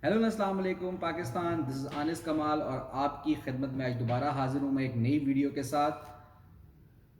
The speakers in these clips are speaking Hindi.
हेलो अस्सलाम वालेकुम पाकिस्तान, दिस इज़ आनिस कमाल और आपकी खिदमत में आज दोबारा हाजिर हूँ मैं एक नई वीडियो के साथ।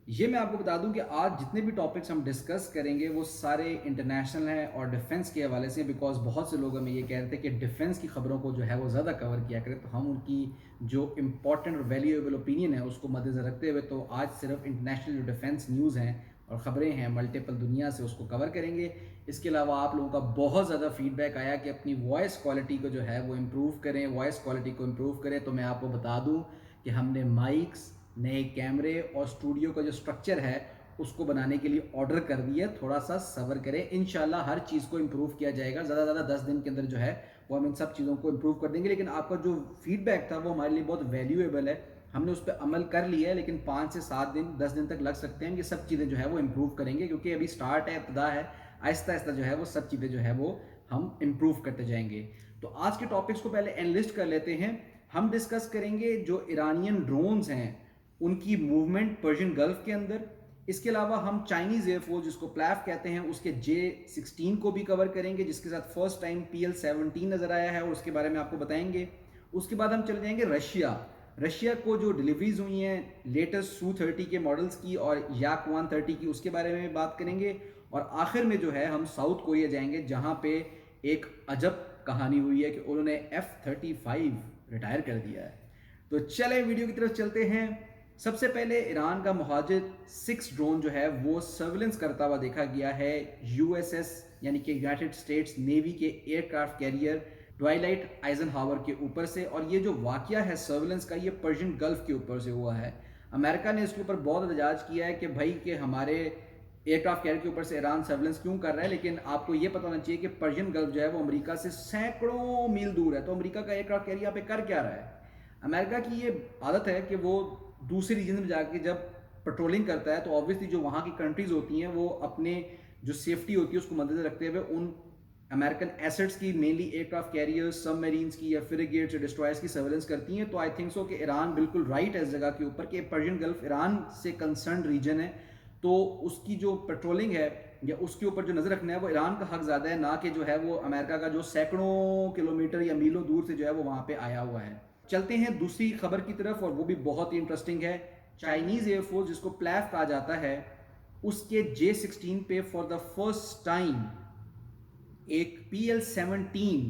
ये मैं आपको बता दूं कि आज जितने भी टॉपिक्स हम डिस्कस करेंगे वो सारे इंटरनेशनल हैं और डिफेंस के हवाले से, बिकॉज बहुत से लोग हमें ये कह रहे थे कि डिफेंस की खबरों को जो है वो ज़्यादा कवर किया करें, तो हम उनकी जो इंपॉर्टेंट और वैल्यूएबल ओपिनियन है उसको मद्देनजर रखते हुए तो आज सिर्फ इंटरनेशनल जो डिफेंस न्यूज़ हैं और ख़बरें हैं मल्टीपल दुनिया से उसको कवर करेंगे। इसके अलावा आप लोगों का बहुत ज़्यादा फीडबैक आया कि अपनी वॉइस क्वालिटी को जो है वो इम्प्रूव करें, वॉइस क्वालिटी को इम्प्रूव करें। तो मैं आपको बता दूं कि हमने माइक्स, नए कैमरे और स्टूडियो का जो स्ट्रक्चर है उसको बनाने के लिए ऑर्डर कर दिया। थोड़ा सा सब्र करें, इंशाल्लाह हर चीज़ को इम्प्रूव किया जाएगा। ज़्यादा 10 दिन के अंदर जो है वो हम इन सब चीज़ों को इम्प्रूव कर देंगे। लेकिन आपका जो फीडबैक था वो हमारे लिए बहुत वैल्यूएबल है, हमने उस पर अमल कर लिया है। लेकिन 5 से 7 दिन 10 दिन तक लग सकते हैं। ये सब चीज़ें जो है वो इम्प्रूव करेंगे क्योंकि अभी स्टार्ट है, इब्तिदा है। आहिस्ता आहिस्ता जो है वो सब चीज़ें जो है वो हम इम्प्रूव करते जाएंगे। तो आज के टॉपिक्स को पहले एनालिस्ट कर लेते हैं। हम डिस्कस करेंगे जो ईरानियन ड्रोन्स हैं उनकी मूवमेंट पर्शियन गल्फ के अंदर। इसके अलावा हम चाइनीज़ एयरफोर्स जिसको प्लैफ कहते हैं उसके J-16 को भी कवर करेंगे, जिसके साथ फर्स्ट टाइम PL-17 नज़र आया है और उसके बारे में आपको बताएंगे। उसके बाद हम चले जाएंगे रशिया को जो डिलीवरीज हुई हैं लेटेस्ट Su-30 के मॉडल्स की और Yak-130 की, उसके बारे में बात करेंगे। और आखिर में जो है हम साउथ कोरिया जाएंगे जहां पे एक अजब कहानी हुई है कि उन्होंने F-35 रिटायर कर दिया है। तो चले वीडियो की तरफ चलते हैं। सबसे पहले ईरान का मुहाजिर 6 ड्रोन जो है वो सर्विलेंस करता हुआ देखा गया है यूएसएस यानी कि यूनाइटेड स्टेट्स नेवी के एयरक्राफ्ट कैरियर ट्वाइलाइट आइजनहावर के ऊपर से। और ये जो वाकया है सर्विलेंस का, ये पर्शियन गल्फ के ऊपर से हुआ है। अमेरिका ने इसके ऊपर बहुत एहतजाज किया है कि भाई कि हमारे एयरक्राफ्ट कैरियर के ऊपर से ईरान सर्विलेंस क्यों कर रहा है। लेकिन आपको ये पता होना चाहिए कि पर्शियन गल्फ जो है वो अमेरिका से सैकड़ों मील दूर है, तो अमेरिका का एयरक्राफ्ट कैरियर यहाँ पे कर क्या रहा है। अमेरिका की ये आदत है कि वो दूसरे रीजन में जाके जब पेट्रोलिंग करता है तो ऑब्वियसली जो वहाँ की कंट्रीज होती हैं वो अपने जो सेफ्टी होती है उसको मद्देनजर रखते हुए उन अमेरिकन एसेट्स की, मेनली एयरक्राफ्ट कैरियर्स, सबमरीन्स की या फ्रिगेट्स या डिस्ट्रॉयर्स की सर्वेलेंस करती हैं। तो आई थिंक सो कि ईरान बिल्कुल राइट है इस जगह के ऊपर कि पर्शियन गल्फ ईरान से कंसर्न रीजन है, तो उसकी जो पेट्रोलिंग है या उसके ऊपर जो नजर रखना है वो ईरान का हक ज्यादा है, ना कि जो है वो अमेरिका का जो सैकड़ों किलोमीटर या मीलों दूर से जो है वो वहां पे आया हुआ है। चलते हैं दूसरी खबर की तरफ और वो भी बहुत ही इंटरेस्टिंग है। चाइनीज एयरफोर्स जिसको प्लैफ कहा जाता है उसके J-16 पे फॉर द फर्स्ट टाइम एक PL-17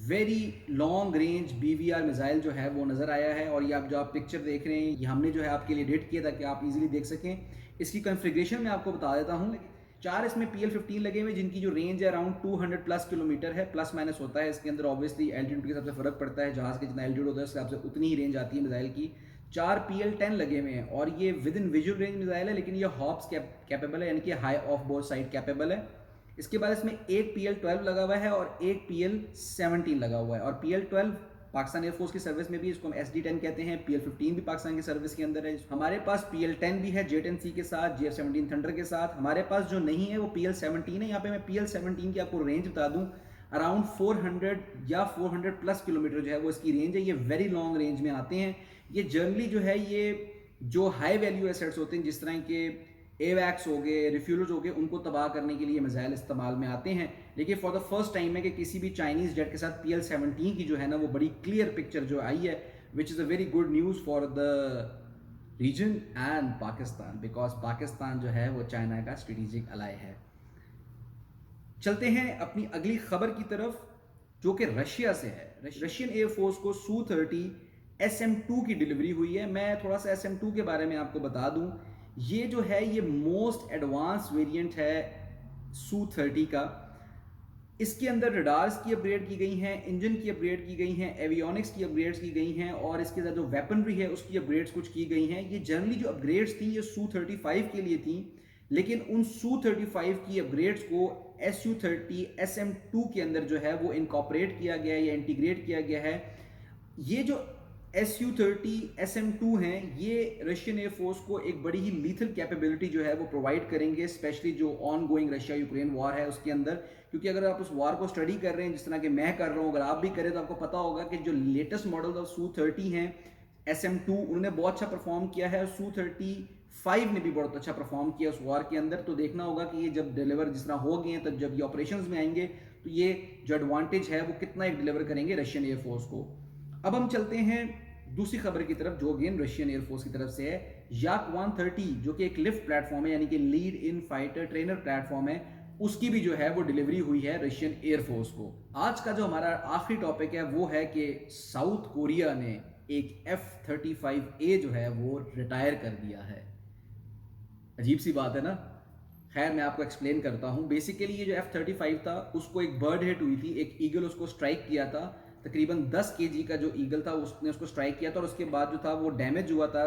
very long range BVR missile जो है वो नजर आया है। और ये आप जो आप पिक्चर देख रहे हैं ये हमने जो है आपके लिए एडिट किया ताकि आप इजीली देख सकें। इसकी कॉन्फ़िगरेशन मैं आपको बता देता हूँ। 4 इसमें PL-15 लगे हुए जिनकी जो रेंज है अराउंड 200 प्लस किलोमीटर है, प्लस माइनस होता है इसके अंदर। ऑब्वियसली एल्टीट्यूड के हिसाब से फर्क पड़ता है, जहाज के जितना एल्टीट्यूड होता है उस हिसाब से उतनी ही रेंज आती है मिसाइल की। 4 PL-10 लगे हुए हैं और ये with in visual range missile है, लेकिन ये हॉप्स कैपेबल है यानी कि high of board side capable है। इसके बाद इसमें एक PL-12 लगा हुआ है और एक PL-17 लगा हुआ है। और PL-12 पाकिस्तान एयरफोर्स की सर्विस में भी इसको हम SD-10 कहते हैं। PL-15 भी पाकिस्तान की सर्विस के अंदर है। हमारे पास PL-10 भी है J-10C के साथ, JF-17 थंडर के साथ। हमारे पास जो नहीं है वो PL-17 है। यहाँ पे मैं PL-17 की आपको रेंज बता दूं, अराउंड 400 या 400 प्लस किलोमीटर जो है वो इसकी रेंज है। ये वेरी लॉन्ग रेंज में आते हैं। ये जनरली जो है ये जो हाई वैल्यू एसेट्स होते हैं जिस तरह के एवैक्स हो गए, रिफ्यूलर्स हो गए, उनको तबाह करने के लिए मिसाइल इस्तेमाल में आते हैं। लेकिन फॉर द फर्स्ट टाइम है कि किसी भी चाइनीज जेट के साथ PL-17 की जो है ना वो बड़ी क्लियर पिक्चर जो आई है, which is a very good news for the region and Pakistan, because Pakistan जो है वो चाइना का स्ट्रेटेजिक अलाय है। चलते हैं अपनी अगली खबर की तरफ जो कि रशिया से है। रशियन एयरफोर्स को Su-30 SM-2 की डिलीवरी हुई है। मैं थोड़ा सा SM-2 के बारे में आपको बता दूं, ये जो है ये मोस्ट एडवांस वेरिएंट है Su-30 का। इसके अंदर रडार्स की अपग्रेड की गई हैं, इंजन की अपग्रेड की गई हैं, एवियोनिक्स की अपग्रेड्स की गई हैं और इसके साथ जो वेपनरी है उसकी अपग्रेड्स कुछ की गई हैं। ये जनरली जो अपग्रेड्स थी ये Su-35 के लिए थी, लेकिन उन Su-35 की अपग्रेड्स को Su-30 SM-2 के अंदर जो है वो इनकॉपरेट किया गया है या इंटीग्रेट किया गया है। ये जो Su-30 SM-2 हैं ये रशियन एयरफोर्स को एक बड़ी ही लीथल कैपेबिलिटी जो है वो प्रोवाइड करेंगे, स्पेशली जो on going Russia Ukraine war है उसके अंदर। क्योंकि अगर आप उस वॉर को स्टडी कर रहे हैं जिस तरह के मैं कर रहा हूँ, अगर आप भी करें तो आपको पता होगा कि जो लेटेस्ट मॉडल ऑफ Su-30 हैं SM-2 उन्होंने बहुत अच्छा परफॉर्म किया है। Su-35 ने भी बहुत अच्छा परफॉर्म किया उस वॉर के अंदर। तो देखना होगा कि ये जब डिलीवर जिस तरह हो गए हैं तब जब ये ऑपरेशंस में आएंगे तो तो ये जो एडवांटेज है वो कितना एक डिलीवर करेंगे रशियन एयरफोर्स को। अब हम चलते हैं दूसरी खबर की तरफ जो अगेन रशियन एयरफोर्स की तरफ से है। याक 130 जो कि एक लिफ्ट प्लेटफॉर्म है, यानी कि lead in fighter trainer platform है, उसकी भी जो है वो डिलीवरी हुई है रशियन एयरफोर्स को। आज का जो हमारा आखिरी टॉपिक है वो है कि साउथ कोरिया ने एक F-35A जो है वो रिटायर कर दिया है। अजीब सी बात है ना। खैर मैं आपको एक्सप्लेन करता हूँ। बेसिकली ये जो F-35 था उसको एक बर्ड हिट हुई थी, एक ईगल उसको स्ट्राइक किया था। तकरीबन 10 kg का जो ईगल था उसने उसको स्ट्राइक किया था और उसके बाद जो था वो डैमेज हुआ था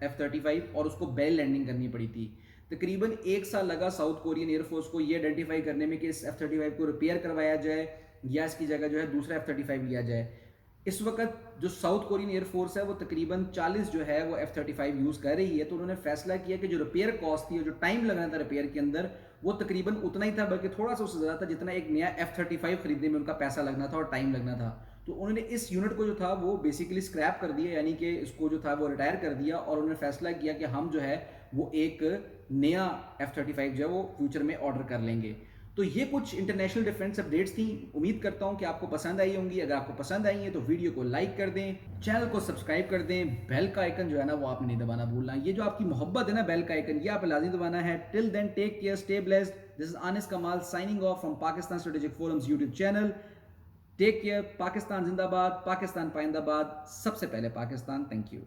F-35 और उसको बेल लैंडिंग करनी पड़ी थी। तकरीबन 1 साल लगा साउथ कोरियन एयरफोर्स को ये आइडेंटिफाई करने में कि इस F-35 को रिपेयर करवाया जाए या इसकी जगह जो है दूसरा F-35 लिया जाए। इस वक्त जो साउथ कोरियन एयरफोर्स है वो तकरीबन 40 जो है वो F-35 यूज़ कर रही है। तो उन्होंने फैसला किया कि जो रिपेयर कॉस्ट थी और जो टाइम लगना था रिपेयर के अंदर वो तकरीबन उतना ही था, बल्कि थोड़ा सा उससे ज़्यादा था जितना एक नया F-35 खरीदने में उनका पैसा लगना था और टाइम लगना था। तो उन्होंने इस यूनिट को जो था वो बेसिकली स्क्रैप कर दिया, यानी कि इसको जो था वो रिटायर कर दिया और उन्होंने फैसला किया कि हम जो है वो एक नया F-35 जो है वो फ्यूचर में ऑर्डर कर लेंगे। तो ये कुछ इंटरनेशनल डिफेंस अपडेट्स थी। उम्मीद करता हूं कि आपको पसंद आई होंगी। अगर आपको पसंद आई है तो वीडियो को लाइक कर दें, चैनल को सब्सक्राइब कर दें, बेल का आइकन जो है ना वो आपने नहीं दबाना भूलना। ये जो आपकी मोहब्बत है ना बेल का आइकन, ये आप लाजमी दबाना है। Till then take care, stay blessed. This is Anis Kamal signing off from Pakistan strategic forums YouTube channel. Take care. Pakistan जिंदाबाद, पाकिस्तान पाइंदाबाद, सबसे पहले पाकिस्तान। Thank you.